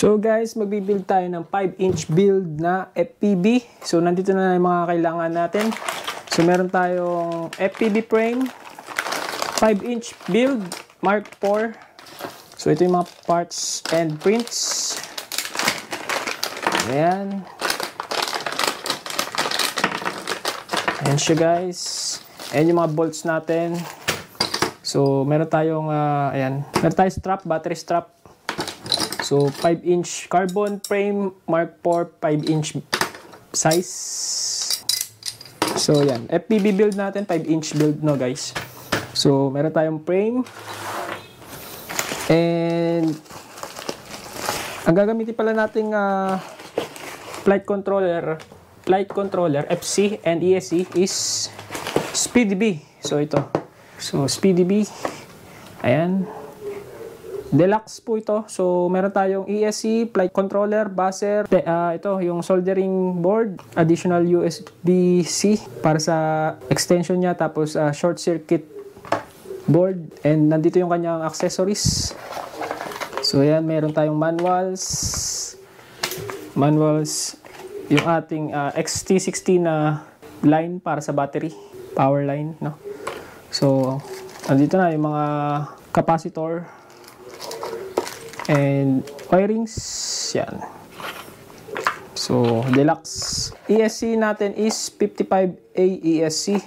So guys, magbibuild tayo ng 5-inch build na FPV. So nandito na yung mga kailangan natin. So meron tayong FPV frame, 5-inch build, Mark IV. So ito yung mga parts and prints. Ayan. Ayan siya guys. Ayan yung mga bolts natin. So meron tayong, ayan. Meron tayong strap, battery strap. So, 5-inch carbon frame, Mark IV, 5-inch size. So, yan. FPV build natin, 5-inch build, no, guys. So, meron tayong frame. And, ang gagamitin pala nating flight controller, FC and ESC is SpeedyBee. So, ito. So, SpeedyBee. Ayan. Deluxe po ito. So, meron tayong ESC, flight controller, buzzer. Ito, yung soldering board. Additional USB-C para sa extension niya. Tapos, short circuit board. And nandito yung kanyang accessories. So, ayan. Meron tayong manuals. Yung ating XT60 na line para sa battery. Power line, no? So, nandito na yung mga capacitor. And wirings, yan. So, deluxe. ESC natin is 55A ESC.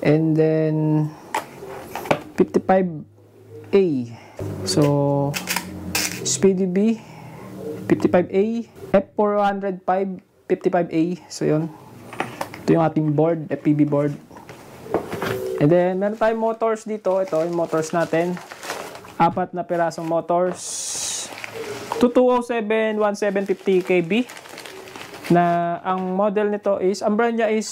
And then, 55A. So, SpeedyBee, 55A. F405, 55A. So, yun. Ito yung ating board, FPV board. And then, meron tayong motors dito. Ito yung motors natin. 4 na pirasong motors. 2207 1750 kb na ang model nito is, ang brand niya is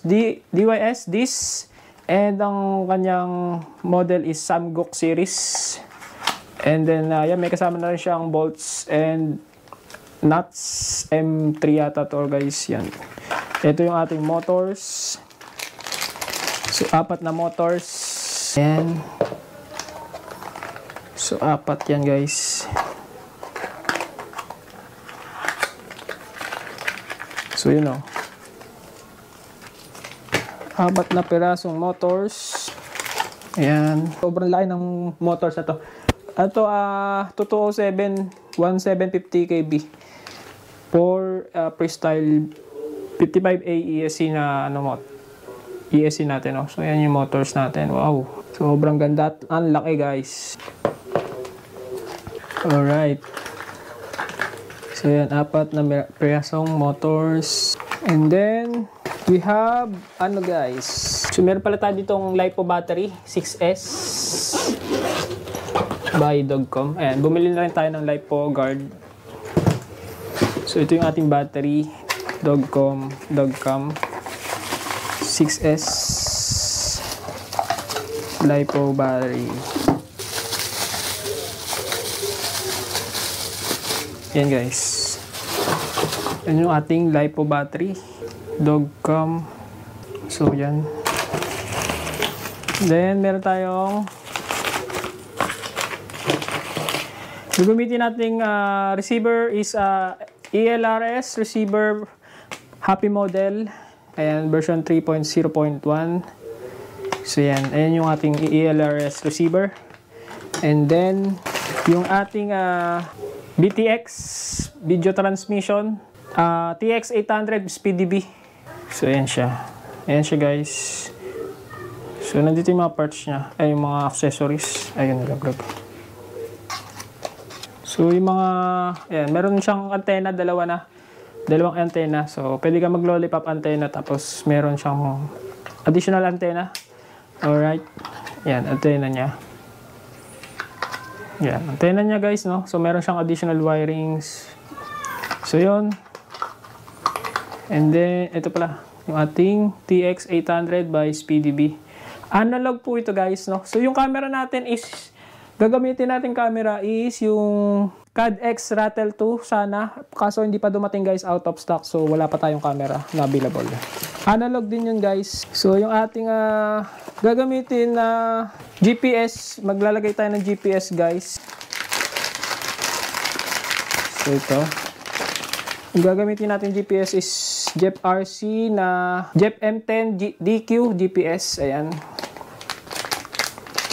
DYS this, and ang kanyang model is Samguk series. And then yan, may kasama na rin siyang bolts and nuts. M3 yata to guys. Yan, ito yung ating motors. So 4 na motors. Yan. So 4 yan guys. So yun o. 4 na pirasong motors. Ayan. Sobrang laki ng motors na to. Ito 2207 1750 kb. For freestyle 55A ESC na ESC natin. So yan yung motors natin. Wow. Sobrang ganda at ang laki guys. Alright. So yan, 4 na pirasong motors. And then, we have, guys. So meron pala tayo ditong LiPo battery, 6S. By Dogcom. Ayan, bumili na rin tayo ng LiPo guard. So ito yung ating battery, Dogcom 6S. LiPo battery. Yan guys. Yan yung ating LiPo battery. Dogcom. So yan. Then meron tayong gagamitin nating receiver is ELRS receiver Happy model. Ayan, version 3.0.1. So yan. Ayan yung ating ELRS receiver. And then yung ating BTX video transmission, TX800 SpeedyBee. So ayan siya. Ayan siya guys. So nandito yung mga parts niya, ay yung mga accessories. Ayun, nalaglag. So yung mga, ayan, meron siyang antenna, dalawang antenna. So pwede ka mag-lollipop antenna, tapos meron siyang additional antenna. Alright. Ayan, antenna niya. Yan, antenna niya guys, no? So, meron siyang additional wirings. So, yun. And then, ito pala, yung ating TX800 by SpeedyBee. Analog po ito guys, no? So, yung camera natin is, gagamitin natin camera is yung CAD-X Rattle 2 sana. Kaso, hindi pa dumating guys, out of stock. So, wala pa tayong camera na available. Analog din yun guys. So, yung ating gagamitin na GPS, maglalagay tayo ng GPS guys. So ito. Yung gagamitin natin GPS is Jeep RC na Jeep M10 DQ GPS. Ayan.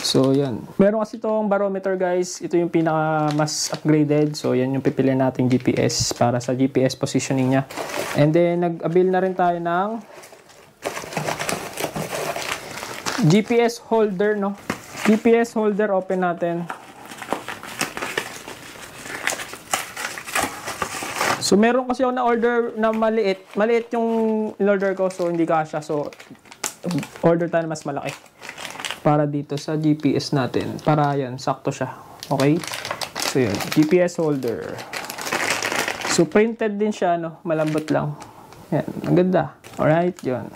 So, yan. Meron kasi itong barometer, guys. Ito yung pinaka mas upgraded. So, yan yung pipiliin natin GPS para sa GPS positioning niya. And then, nag-avail na rin tayo ng GPS holder, no? GPS holder, open natin. So, meron kasi ako na order na maliit. Maliit yung in-order ko, so hindi kasha. So, order tayo na mas malaki. Para dito sa GPS natin. Para yan, sakto siya. Okay? So, yun. GPS holder. So, printed din siya, no? Malambot lang. Yan. Ang ganda. Alright, yun.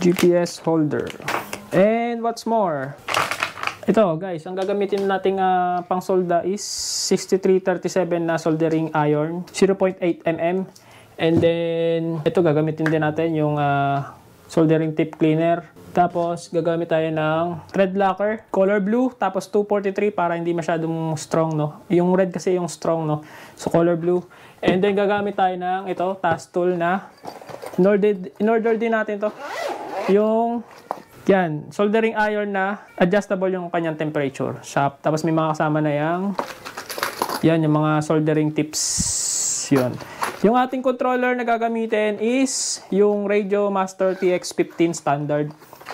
GPS holder. And what's more? Ito, guys. Ang gagamitin nating pang solda is 6337 na soldering iron. 0.8 mm. And then, ito gagamitin din natin yung soldering tip cleaner. Tapos, gagamit tayo ng thread locker, color blue, tapos 243 para hindi masyadong strong, no? Yung red kasi yung strong, no? So, color blue. And then, gagamit tayo ng ito, task tool na in-order din natin to. Yung, yan, soldering iron na adjustable yung kanyang temperature. Tapos, may mga kasama na yung mga soldering tips. Yun. Yung ating controller na gagamitin is yung Radio Master TX15 standard.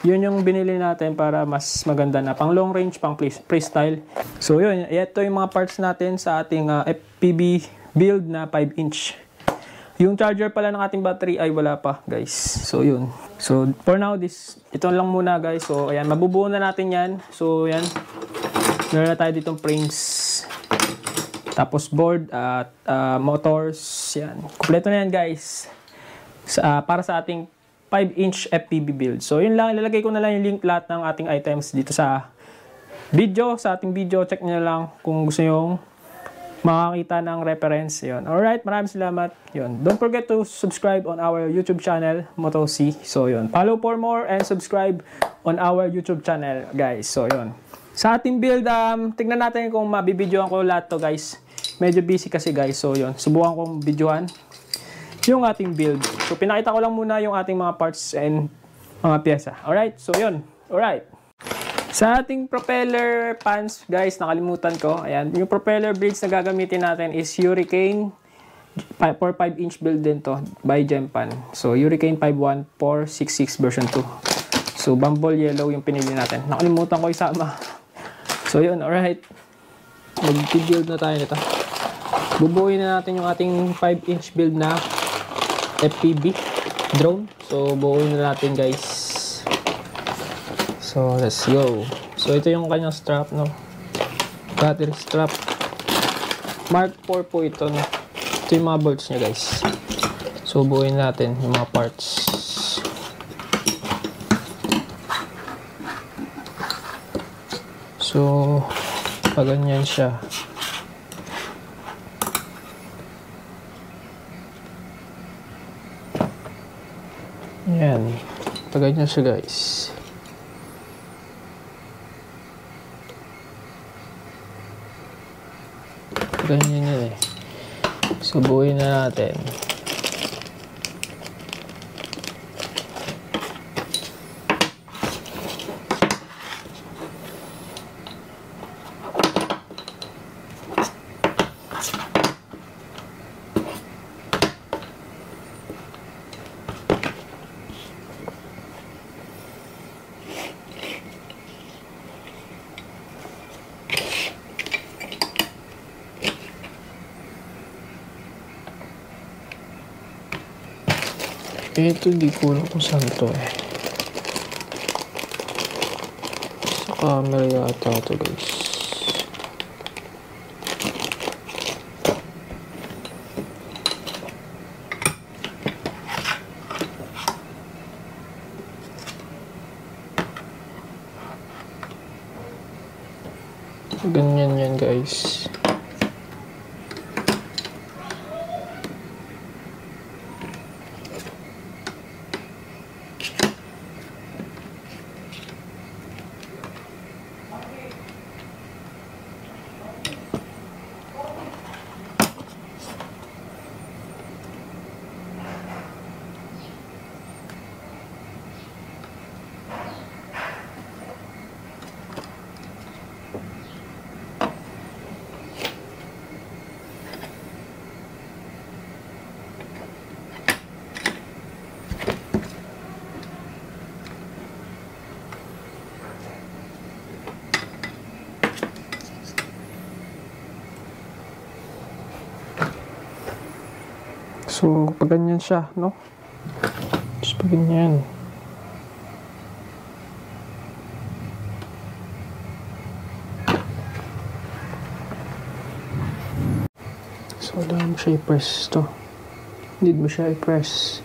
Yun yung binili natin para mas maganda na pang long range, pang freestyle. So yun, ito yung mga parts natin sa ating FPV build na 5 inch. Yung charger pala ng ating battery ay wala pa, guys. So yun. So for now, ito lang muna, guys. So ayan, mabubuo na natin yan. So yan, meron na tayo ditong frames. Tapos board at motors. Yan. Kompleto na yan, guys. Para sa ating 5-inch FPV build. So, yun lang. Ilalagay ko na lang yung link lahat ng ating items dito sa video. Sa ating video, check nyo lang kung gusto nyo makakita ng reference. Yun. Alright, maraming salamat. Yun. Don't forget to subscribe on our YouTube channel, MotoC. So, yun. Follow for more and subscribe on our YouTube channel, guys. So, yun. Sa ating build, tignan natin kung mabibidyoan ko lahat to, guys. Medyo busy kasi, guys. So, yun. Subukan kong videoan yung ating build. So, pinakita ko lang muna yung ating mga parts and mga pyesa. Alright? So, yun. Alright. Sa ating propeller pans, guys, nakalimutan ko. Ayan. Yung propeller blades na gagamitin natin is Hurricane for 5-inch build din to by Gempan. So, Hurricane 51466 version 2. So, Bumble Yellow yung pinili natin. Nakalimutan ko isama. So, yun. Alright. Mag-build na tayo nito. Bubuuin na natin yung ating 5-inch build na FPV drone. So, buuin na natin, guys. So, let's go. So, ito yung kanyang strap, no? Battery strap. Mark 4 po ito, no? Ito yung mga bolts niya, guys. So, buuin natin yung mga parts. So, paganyan siya. Ayan. Paganyan siya, guys. Paganyan yun eh. So, buuin na natin. Ito, di ko alam kung saan to eh. Sa camera yata ito, guys. Ganyan yan, guys. So, pag ganyan siya, no? Tapos pag ganyan. So, wala mo siya i-press to. Need mo siya i-press.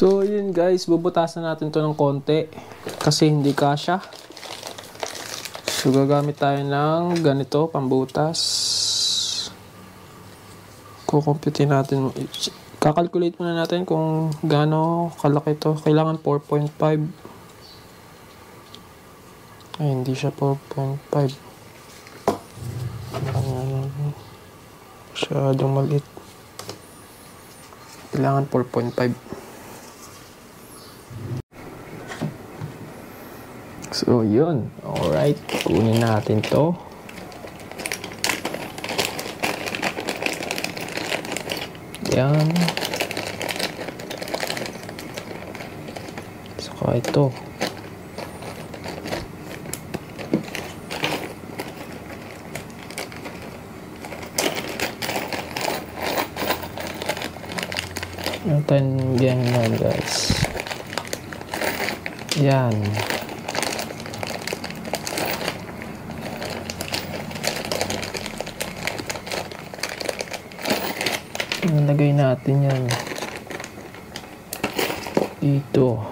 So, yun guys, bubutasan natin to ng konti kasi hindi kasya. So, gagamit tayo ng ganito, pambutas. Kukumputin natin, kakalculate muna natin kung gaano kalaki to. Kailangan 4.5. Ay, hindi siya 4.5. Masyadong maliit. Kailangan 4.5. So, yun. Alright. Kunin natin to. Yan. Saka ito. Natin yan guys. Yan. Nalagay natin yan dito.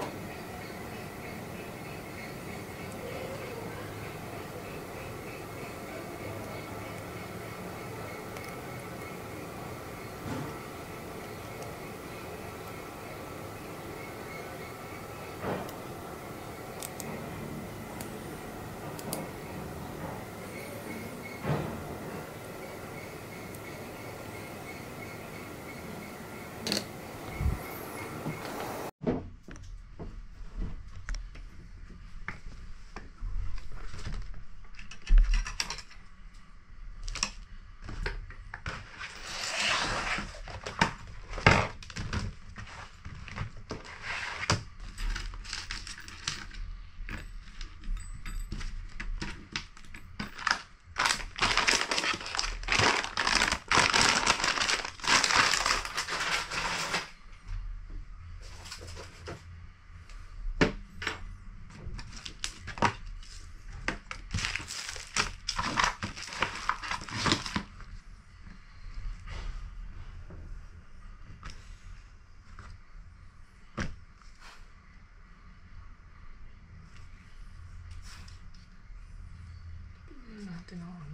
Natin ako.